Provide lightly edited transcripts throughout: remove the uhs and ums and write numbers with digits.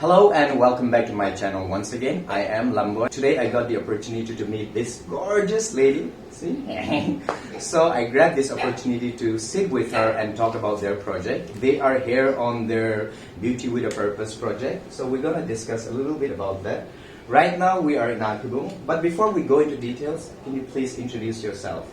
Hello and welcome back to my channel once again. I am Lambo. Today I got the opportunity to meet this gorgeous lady. See? So I grabbed this opportunity to sit with her and talk about their project. They are here on their Beauty with a Purpose project. So we're gonna discuss a little bit about that. Right now we are in Nagaland, but before we go into details, can you please introduce yourself?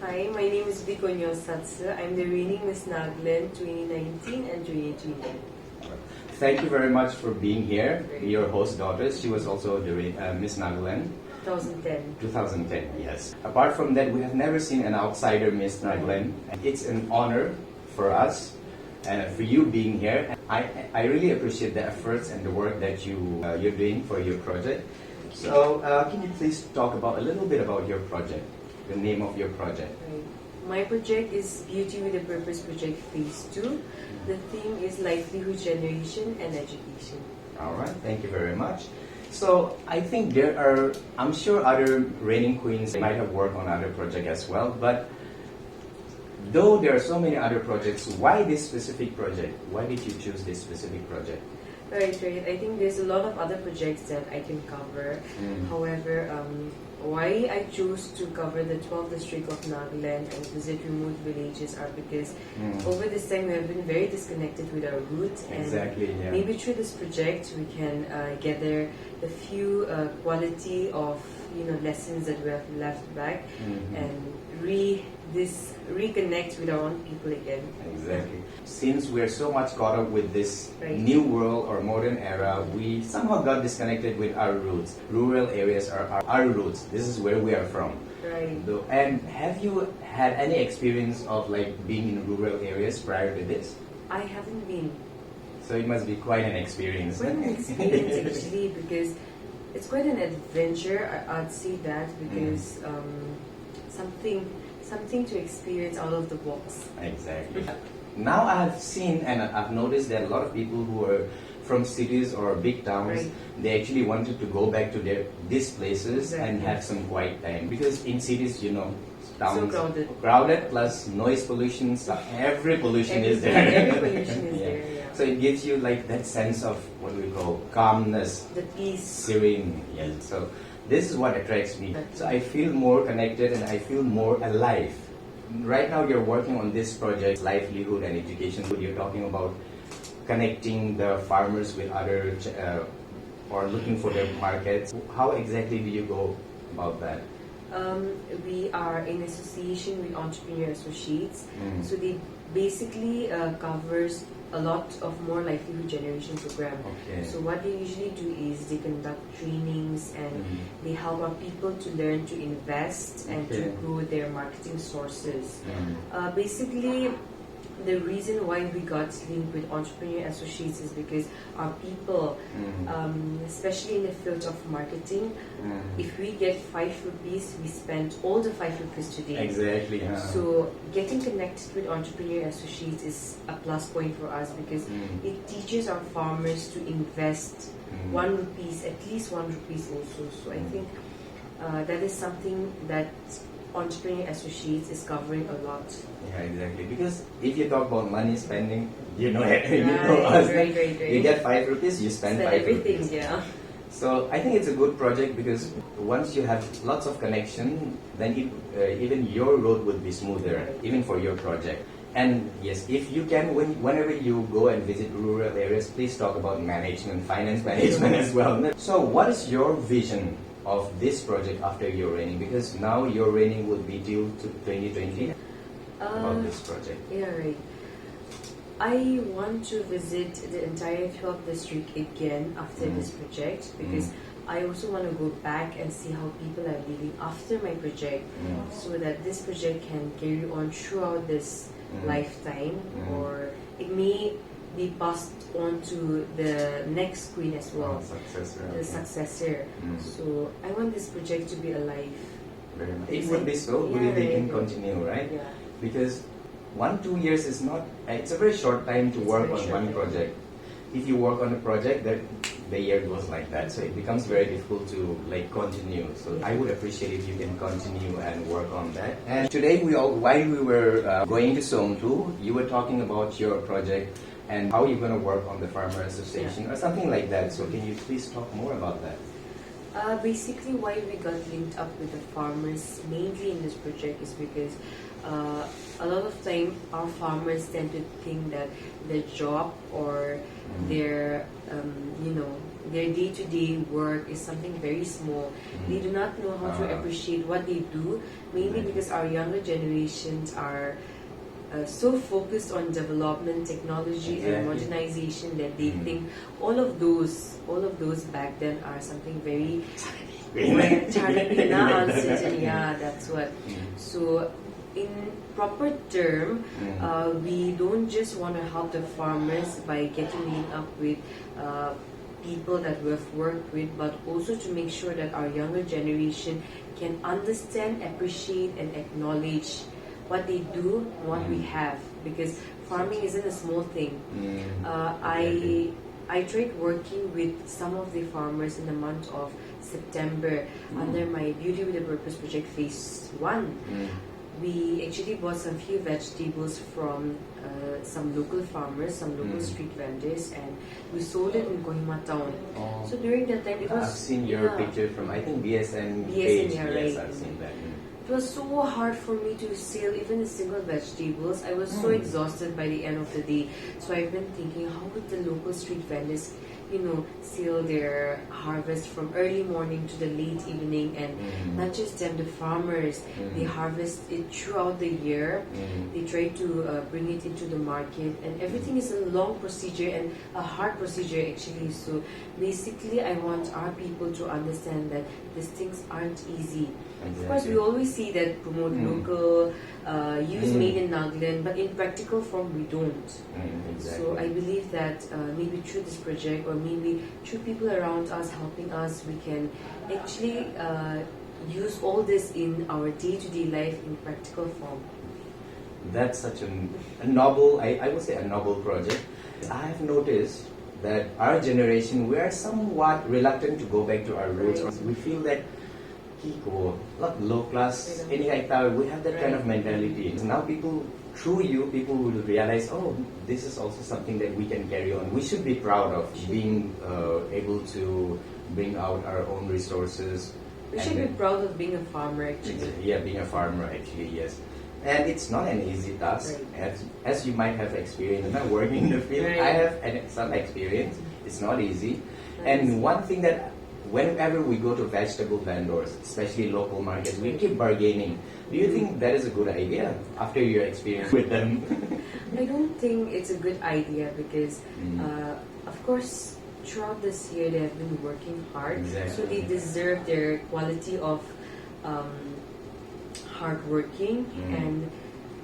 Hi, my name is Vikuono Sachii. I'm the reigning Miss Nagaland 2019 and 2020. Thank you very much for being here. Your host daughter, she was also the Miss Nagaland. 2010. 2010, yes. Apart from that, we have never seen an outsider Miss Nagaland. It's an honor for us and for you being here. I really appreciate the efforts and the work that you're doing for your project. So can you please talk about a little bit about your project, the name of your project? My project is Beauty with a Purpose Project Phase 2. The theme is livelihood generation and education. Alright, thank you very much. So I think I'm sure other reigning queens might have worked on other projects as well, but though there are so many other projects, why this specific project? Why did you choose this specific project? Right. I think there's a lot of other projects that I can cover. However, why I chose to cover the 12th district of Nagaland and visit remote villages are because over this time we have been very disconnected with our roots. Exactly, and yeah. maybe through this project we can gather the few quality of lessons that we have left back and reconnect with our own people again. Exactly. Since we're so much caught up with this new world or modern era, we somehow got disconnected with our roots. Rural areas are our roots. This is where we are from. Right. And have you had any experience of being in rural areas prior to this? I haven't been. So it must be quite an experience. Quite an experience actually, because it's quite an adventure. I'd say that because something to experience out of the box. Exactly. Now I've seen and I've noticed that a lot of people who are from cities or big towns, they actually wanted to go back to these places and have some quiet time. Because in cities, towns so crowded plus noise pollution, every pollution is there. Every pollution is there. Yeah. So it gives you that sense of what we call calmness, the peace, serene. Yes. So this is what attracts me. So I feel more connected and I feel more alive. Right now you're working on this project, livelihood and education. You're talking about connecting the farmers with other or looking for their markets. How exactly do you go about that? We are in association with Entrepreneur Associates. So they basically covers a lot of more livelihood generation program. So what they usually do is they conduct trainings and they help our people to learn to invest and to grow their marketing sources. Basically, the reason why we got linked with Entrepreneur Associates is because our people, especially in the field of marketing, if we get 5 rupees, we spend all the 5 rupees today. Exactly. So getting connected with Entrepreneur Associates is a plus point for us because it teaches our farmers to invest 1 rupees, at least 1 rupees also. So I think that is something that Entrepreneur Associates is covering a lot. Yeah, exactly. Because if you talk about money spending, you know us. You get 5 rupees, you spend 5 everything, rupees. Yeah. So I think it's a good project because once you have lots of connection, then even your road would be smoother, even for your project. And yes, if you can, whenever you go and visit rural areas, please talk about management, finance management as well. So what is your vision of this project after your reigning? Because now your reigning would be due to 2020 about this project. Yeah, right. I want to visit the entire 12th district again after this project because I also want to go back and see how people are living after my project so that this project can carry on throughout this lifetime or it may be passed on to the next queen as well, the successor. So I want this project to be alive. Very much. It would be so good if they can continue, right? Yeah. Because 1-2 years is not, it's a very short time to work on one project. If you work on a project, the year goes like that, so it becomes very difficult to continue. So I would appreciate if you can continue and work on that. And today while we were going to Somtu, you were talking about your project and how you're going to work on the farmer association or something like that. So can you please talk more about that? Basically, why we got linked up with the farmers mainly in this project is because a lot of time our farmers tend to think that their job or their their day-to-day work is something very small. They do not know how to appreciate what they do, mainly because our younger generations are so focused on development, technology, and modernization that they think all of those back then are something very yeah, that's what. So in proper term, we don't just want to help the farmers by getting in up with people that we've worked with, but also to make sure that our younger generation can understand, appreciate, and acknowledge what they do, what we have, because farming isn't a small thing. I tried working with some of the farmers in the month of September under my Beauty with a Purpose project phase 1. We actually bought some few vegetables from some local farmers, some local street vendors, and we sold it in Kohima town. So during that time, it was... I've seen your picture from, I think, BSN page. Yeah, yes, right. I've seen that. It was so hard for me to sell even a single vegetables. I was so exhausted by the end of the day. So I've been thinking, how would the local street vendors, sell their harvest from early morning to the late evening, and not just them, the farmers, they harvest it throughout the year. They try to bring it into the market, and everything is a long procedure and a hard procedure actually. So basically, I want our people to understand that these things aren't easy. Of course, we always see that promote local, use made in Nagaland, but in practical form we don't. So I believe that maybe through this project, or maybe through people around us helping us, we can actually use all this in our day-to-day life in practical form. That's such a noble, I would say a noble project. I have noticed that our generation, we are somewhat reluctant to go back to our roots. We feel that not low class, any we have that kind of mentality. Now through you, people will realize, oh, this is also something that we can carry on. We should be proud of being able to bring out our own resources. We should be proud of being a farmer actually. Yeah, being a farmer actually, yes. And it's not an easy task, as you might have experienced. Not working in the field, I have some experience. It's not easy. And one thing that whenever we go to vegetable vendors, especially local markets, we keep bargaining. Do you think that is a good idea after your experience with them? I don't think it's a good idea because, of course, throughout this year they have been working hard, so they deserve their quality of hard working, and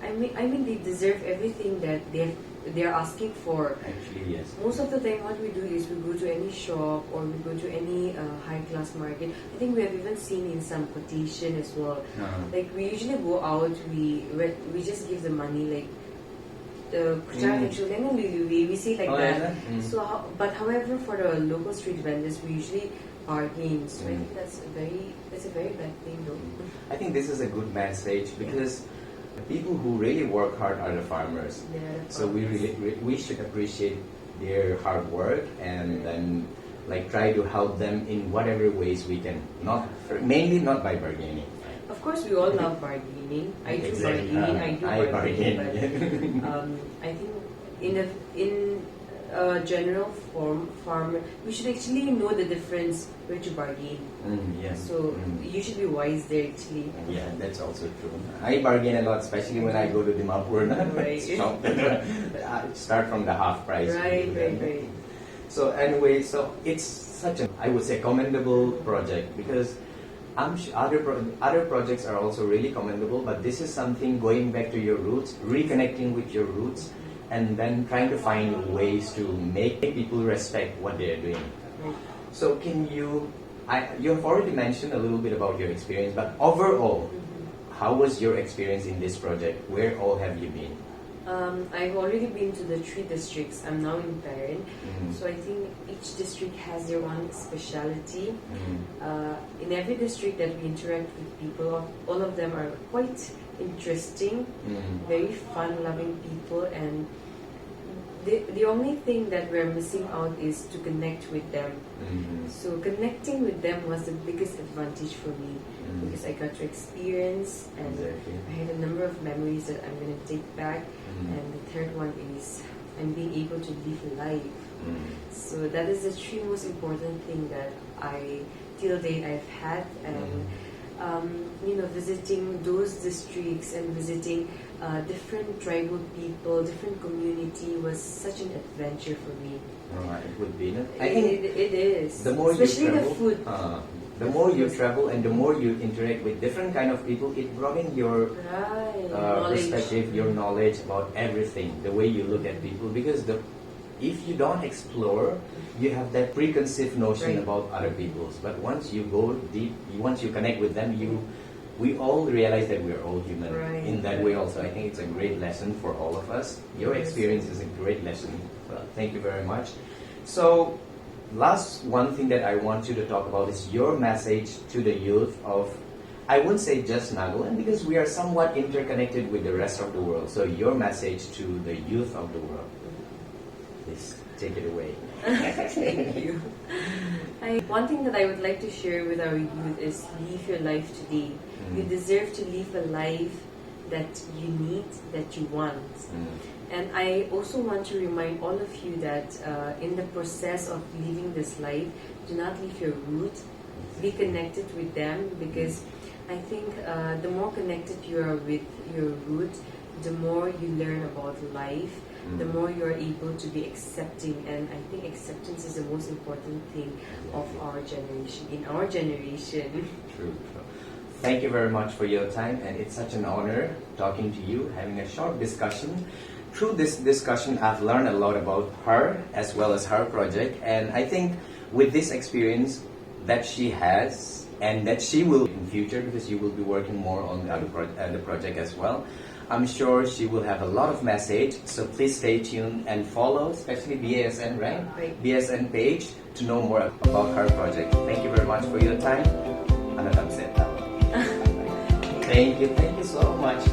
I mean they deserve everything that they're asking for. Actually, yes. Most of the time what we do is we go to any shop or we go to any high class market. I think we have even seen in some quotation as well. Like we usually go out, we just give the money, like the we say like that. So but however for the local street vendors we usually bargain. So I think that's a very bad thing though. I think this is a good message because the people who really work hard are the farmers. So we should appreciate their hard work and then try to help them in whatever ways we can. Mainly not by bargaining. Of course, we all love bargaining. I do bargaining. I do bargaining. But I think in a general farmer, we should actually know the difference where to bargain. So you should be wise there actually. Yeah, that's also true. I bargain a lot, especially when I go to Dimapur. Start from the half price. Right. So anyway, so it's such I would say, commendable project because I'm sure other projects are also really commendable, but this is something going back to your roots, reconnecting with your roots, and then trying to find ways to make people respect what they're doing. So can you have already mentioned a little bit about your experience, but overall, how was your experience in this project? Where all have you been? I've already been to the 3 districts. I'm now in Paran. So I think each district has their own speciality. In every district that we interact with people, all of them are quite interesting, very fun-loving people, and the only thing that we're missing out is to connect with them. So connecting with them was the biggest advantage for me, because I got to experience, and I had a number of memories that I'm going to take back. And the third one is I'm being able to live life. So that is the three most important thing that I till date I've had. And visiting those districts and visiting different tribal people, different community was such an adventure for me. It would be. I think it is. The more especially you travel, the food. The more you travel and the more you interact with different kind of people, it broadens your perspective, your knowledge about everything, the way you look at people. Because if you don't explore, you have that preconceived notion about other people's. But once you go deep, once you connect with them, we all realize that we're all human. In that way also, I think it's a great lesson for all of us. Your experience is a great lesson. Well, thank you very much. So, last one thing that I want you to talk about is your message to the youth of, I wouldn't say just Nagaland, because we are somewhat interconnected with the rest of the world. So your message to the youth of the world. Please take it away. Thank you. One thing that I would like to share with our youth is live your life today. You deserve to live a life that you need, that you want. And I also want to remind all of you that in the process of living this life, do not leave your root. Be connected with them, because I think the more connected you are with your root, the more you learn about life, the more you're able to be accepting. And I think acceptance is the most important thing of our generation, in our generation. True. Thank you very much for your time, and it's such an honor talking to you, having a short discussion. Through this discussion, I've learned a lot about her as well as her project, and I think with this experience that she has and that she will in future, because you will be working more on the project as well, I'm sure she will have a lot of message. So please stay tuned and follow, especially BASN, right? BASN page, to know more about her project. Thank you very much for your time. Thank you so much.